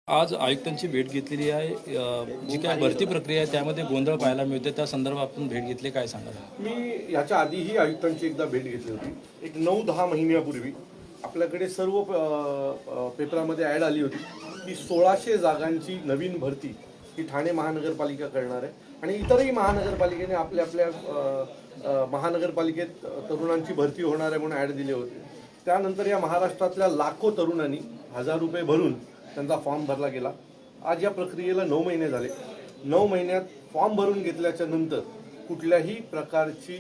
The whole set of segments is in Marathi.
आज आयुक्तांची भेट घेतलेली आहे. जी काय भरती प्रक्रिया आहे त्यामध्ये गोंधळ पाहायला मिळते. त्या संदर्भात आपण भेट घेतली, काय सांगाल? मी याच्या आधीही आयुक्तांची एकदा भेट घेतली होती. एक 9-10 महिन्यापूर्वी आपल्याकडे सर्व पेपरामध्ये ॲड आली होती की 1600 जागांची नवीन भरती ही ठाणे महानगरपालिका करणार आहे आणि इतरही महानगरपालिकेने आपल्या आपल्या महानगरपालिकेत तरुणांची भरती होणार आहे म्हणून ॲड दिले होते. त्यानंतर या महाराष्ट्रातल्या लाखो तरुणांनी 1000 रुपये भरून त्यांचा फॉर्म भरला गेला. आज या प्रक्रियेला 9 महिने झाले. 9 महिन्यात फॉर्म भरून घेतल्याच्या नंतर कुठल्याही प्रकारची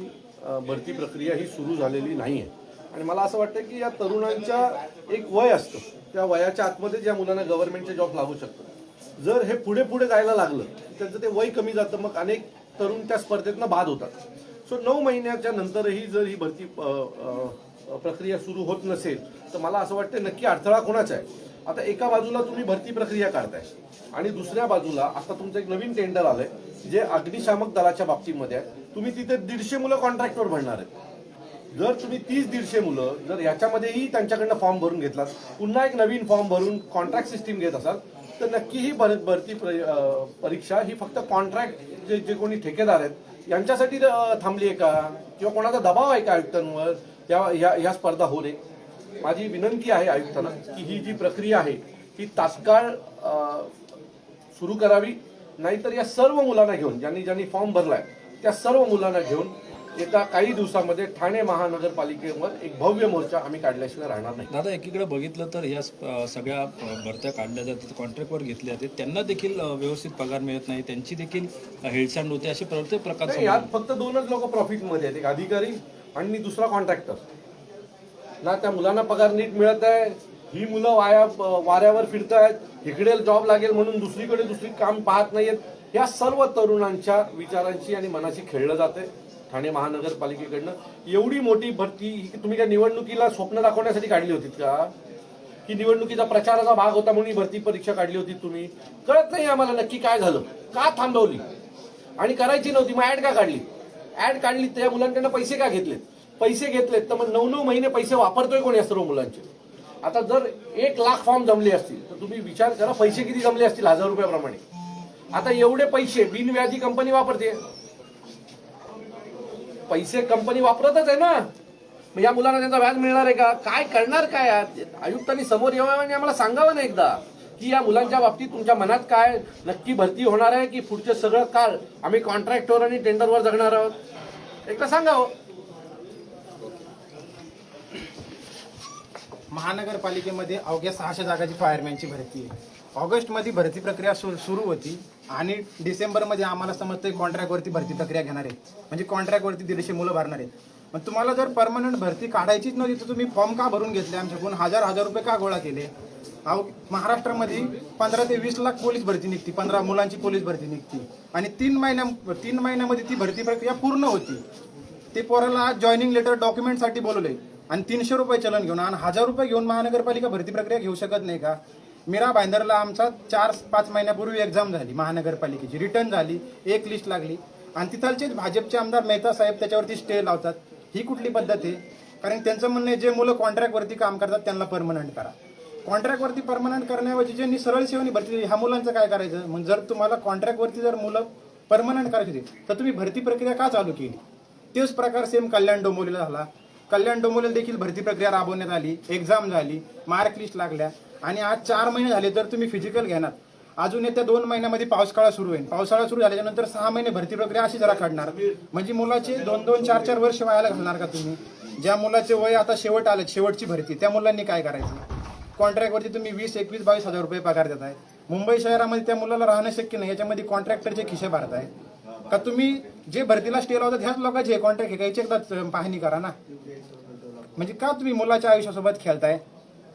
भरती प्रक्रिया ही सुरू झालेली नाही आहे. आणि मला असं वाटतं की या तरुणांच्या एक वय असतं, त्या वयाच्या आतमध्ये ज्या मुलांना गव्हर्नमेंटचे जॉब लागू शकतात. जर हे पुढे पुढे जायला लागलं त्यांचं ते वय कमी जातं, मग अनेक तरुण त्या स्पर्धेतनं बाद होतात. सो 9 महिन्याच्या नंतरही जर ही भरती प्रक्रिया सुरू होत नसेल तर मला असं वाटतं नक्की अडथळा कोणाचा आहे. आता एका बाजूला तुम्ही भरती प्रक्रिया काढताय आणि दुसऱ्या बाजूला आता तुमचं एक नवीन टेंडर आलंय जे अग्निशामक दलाच्या बाबतीमध्ये आहे. तुम्ही तिथे 150 मुलं कॉन्ट्रॅक्टवर भरणार आहेत. जर तुम्ही 30-150 मुलं जर याच्यामध्येही त्यांच्याकडनं फॉर्म भरून घेतलात, पुन्हा एक नवीन फॉर्म भरून कॉन्ट्रॅक्ट सिस्टीम घेत असाल तर नक्की ही भरती परीक्षा ही फक्त कॉन्ट्रॅक्ट जे कोणी ठेकेदार आहेत यांच्यासाठी थांबली आहे का, किंवा कोणाचा दबाव आहे का आयुक्तांवर या स्पर्धा हो रे. माझी विनंती आहे आयुक्तांना की ही जी प्रक्रिया आहे ही तात्काळ सुरू करावी. नाहीतर या सर्व मुलांना घेऊन ज्यांनी फॉर्म भरलाय त्या सर्व मुलांना घेऊन येत्या काही दिवसामध्ये ठाणे महानगरपालिकेवर एक भव्य मोर्चा आम्ही काढल्याशिवाय राहणार नाही. दादा, एकीकडे बघितलं तर या सगळ्या भरत्या काढल्या जातात, कॉन्ट्रॅक्टवर घेतल्या जातात, त्यांना देखील व्यवस्थित पगार मिळत नाही, त्यांची देखील हेळसांड होते, असे प्रत्येक प्रकार. यात फक्त 2च लोक प्रॉफिटमध्ये आहेत, एक अधिकारी आणि दुसरा कॉन्ट्रॅक्टर. ना त्या मुलांना पगार नीट मिळत आहे, ही मुलं वाऱ्यावर फिरतायत, इकडे जॉब लागेल म्हणून दुसरी काम पाहत नाहीयेत. या सर्व तरुणांच्या विचारांची आणि मनाशी खेळलं जाते ठाणे महानगरपालिकेकडनं. एवढी मोठी भरती तुम्ही काय निवडणुकीला स्वप्न दाखवण्यासाठी काढली होती का, की निवडणुकीचा प्रचाराचा भाग होता म्हणून भरती परीक्षा काढली होती तुम्ही? कळत नाही आम्हाला नक्की काय झालं, का थांबवली आणि करायची नव्हती, मग ऍड का काढली? ऍड काढली त्या मुलांकडनं पैसे का घेतलेत? पैसे घेतलेत तर मग 9-9 महिने पैसे वापरतोय कोण या सर्व मुलांचे? आता जर 1 लाख फॉर्म जमले असतील तर तुम्ही विचार करा पैसे किती जमले असतील 1000 रुपयाप्रमाणे. आता एवढे पैसे बिनव्याजी कंपनी वापरते, पैसे कंपनी वापरतच आहे ना. मग या मुलांना त्यांचा व्याज मिळणार आहे का? काय करणार काय? आयुक्तांनी समोर यावं आणि आम्हाला सांगावं ना एकदा की या मुलांच्या बाबतीत तुमच्या मनात काय, नक्की भरती होणार आहे की पुढचे सगळं काळ आम्ही कॉन्ट्रॅक्टवर आणि टेंडरवर जगणार आहोत, एकदा सांगावं. महानगरपालिकेमध्ये अवघ्या 600 जागाची फायरमॅनची भरती आहे. ऑगस्टमध्ये भरती प्रक्रिया सुरू होती आणि डिसेंबरमध्ये आम्हाला समजतं कॉन्ट्रॅक्टवरती भरती प्रक्रिया घेणार आहे, म्हणजे कॉन्ट्रॅक्टवरती 150 मुलं भरणार आहेत. मग तुम्हाला जर परमनंट भरती काढायचीच नव्हती तर तुम्ही फॉर्म का भरून घेतले आमच्याकडून? 1000 रुपये का गोळा केले? महाराष्ट्रामध्ये 15 ते 20 लाख पोलीस भरती निघती, 15 मुलांची पोलीस भरती निघती आणि 3 महिन्यामध्ये ती भरती प्रक्रिया पूर्ण होती. ते पोराला आज जॉईनिंग लेटर डॉक्युमेंटसाठी बोलवले आणि 300 रुपये चलन घेऊन आणि 1000 रुपये घेऊन महानगरपालिका भरती प्रक्रिया घेऊ शकत नाही का? मीरा भाईंदरला आमचा 4-5 महिन्यापूर्वी एक्झाम झाली महानगरपालिकेची, रिटर्न झाली, एक लिस्ट लागली आणि तिथलचे भाजपचे आमदार मेहता साहेब त्याच्यावरती स्टे लावतात. ही कुठली पद्धत आहे? कारण त्यांचं म्हणणं आहे जे मुलं कॉन्ट्रॅक्टवरती काम करतात त्यांना परमनंट करा. कॉन्ट्रॅक्टवरती परमनंट करण्याऐवजी ज्यांनी सरळ सेवेने भरती ह्या मुलांचं काय करायचं? मग जर तुम्हाला कॉन्ट्रॅक्टवरती जर मुलं परमनंट करायची तर तुम्ही भरती प्रक्रिया का चालू केली? तेच प्रकार सेम कल्याण डोंबिवलीला झाला. कल्याण डोंबिवलीला देखील भरती प्रक्रिया राबवण्यात आली, एक्झाम झाली, मार्क लिस्ट लागल्या आणि आज 4 महिने झाले तर तुम्ही फिजिकल घेणार. अजून येत्या 2 महिन्यामध्ये पावसाळा सुरू होईल. पावसाळा सुरू झाल्याच्या नंतर 6 महिने भरती प्रक्रिया अशी जरा काढणार, म्हणजे मुलाचे 2-2, 4-4 वर्ष वायाला घालणार का तुम्ही? ज्या मुलाचे वय आता शेवट आले, शेवटची भरती, त्या मुलांनी काय करायचं? कॉन्ट्रॅक्टवरती तुम्ही 20, 21, 22 हजार रुपये पगार देताय. मुंबई शहरामध्ये त्या मुलाला राहणं शक्य नाही, याच्यामध्ये कॉन्ट्रॅक्टरचे खिसे भरताय का? तुम्ही जे भरतीला स्टे लावतात ह्याच लोकांचे कॉन्ट्रॅक्ट घ्यायचे, एकदा पाहणी करा ना. म्हणजे का तुम्ही मुलाच्या आयुष्यासोबत खेळताय?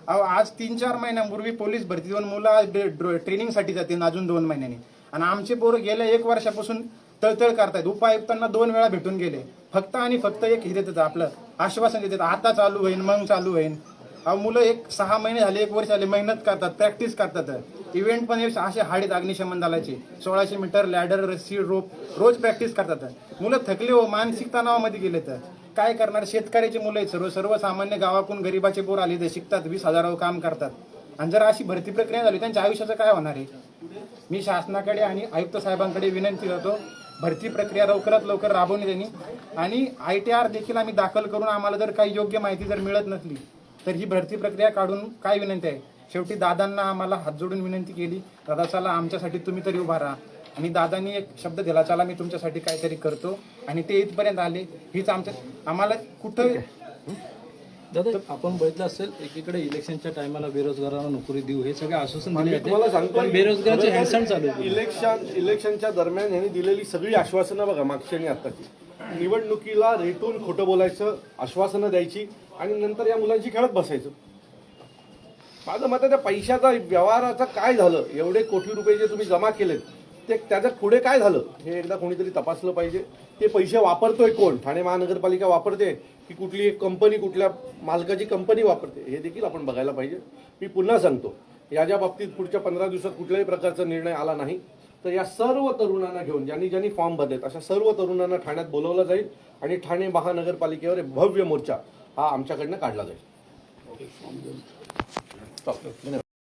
आज 3-4 महिन्यांपूर्वी पोलीस भरती 2 मुलं ट्रेनिंगसाठी जातील अजून 2 महिन्यांनी आणि आमचे पोरं गेल्या 1 वर्षापासून तळतळ करतायत. उपायुक्तांना 2 वेळा भेटून गेले, फक्त आणि फक्त एक हे देतात, आपलं आश्वासन देतात आता चालू होईल मग चालू होईल. मुलं 6 महिने झाले, 1 वर्ष झाले मेहनत करतात, प्रॅक्टिस करतात. इव्हेंट पण असे हाडीत अग्निशमन दलाचे 1600 मीटर लॅडर, रस्सी, रोप रोज प्रॅक्टिस करतात. मुलं थकले हो, मानसिक तणावामध्ये गेले तर काय करणार? शेतकऱ्याची मुलं आहेत, सर्वसामान्य गावातून गरीबाचे पोर आले ते शिकतात, 20,000 काम करतात. आणि जर अशी भरती प्रक्रिया झाली त्यांच्या आयुष्याचं काय होणार आहे? मी शासनाकडे आणि आयुक्त साहेबांकडे विनंती करतो, भरती प्रक्रिया लवकरात लवकर राबवण्यात यांनी आणि ITR देखील आम्ही दाखल करून आम्हाला जर काही योग्य माहिती जर मिळत नसली तर ही भरती प्रक्रिया काढून काय विनंती आहे. शेवटी दादांना आम्हाला हात जोडून विनंती केली, दादा चला आमच्यासाठी तुम्ही तरी उभा राहा. आणि दादांनी एक शब्द दिला, चला मी तुमच्यासाठी काहीतरी करतो, आणि ते इथपर्यंत आले. हीच आम्हाला कुठं दादा आपण बघितलं असेल एकीकडे इलेक्शनच्या टायमाला बेरोजगारांना नोकरी देऊ हे सगळे आश्वासन दिले मी जाते, तुम्हाला सांगतो पण बेरोजगारांचे हेळसांड चालू आहे. इलेक्शनच्या दरम्यान यांनी दिलेली सगळी आश्वासनं बघा, मागची आणि आत्ताची, निवडणुकीला रेटून खोटं बोलायचं, आश्वासनं द्यायची आणि नंतर या मुलांची खेळत बसायचं. माझं मत आहे त्या पैशाचा व्यवहाराचं काय झालं, एवढे कोटी रुपये जे तुम्ही जमा केलेत ते त्याच्यात पुढे काय झालं हे एकदा कोणीतरी तपासलं पाहिजे. ते पैसे वापरतोय कोण, ठाणे महानगरपालिका वापरते की कुठली एक कंपनी, कुठल्या मालकाची कंपनी वापरते, हे देखील आपण बघायला पाहिजे. मी पुन्हा सांगतो, याच्या बाबतीत पुढच्या 15 दिवसात कुठल्याही प्रकारचा निर्णय आला नाही तर या सर्व तरुणांना घेऊन ज्यांनी फॉर्म भरलेत अशा सर्व तरुणांना ठाण्यात बोलवलं जाईल आणि ठाणे महानगरपालिकेवर एक भव्य मोर्चा हा आमच्याकडनं काढला जाईल.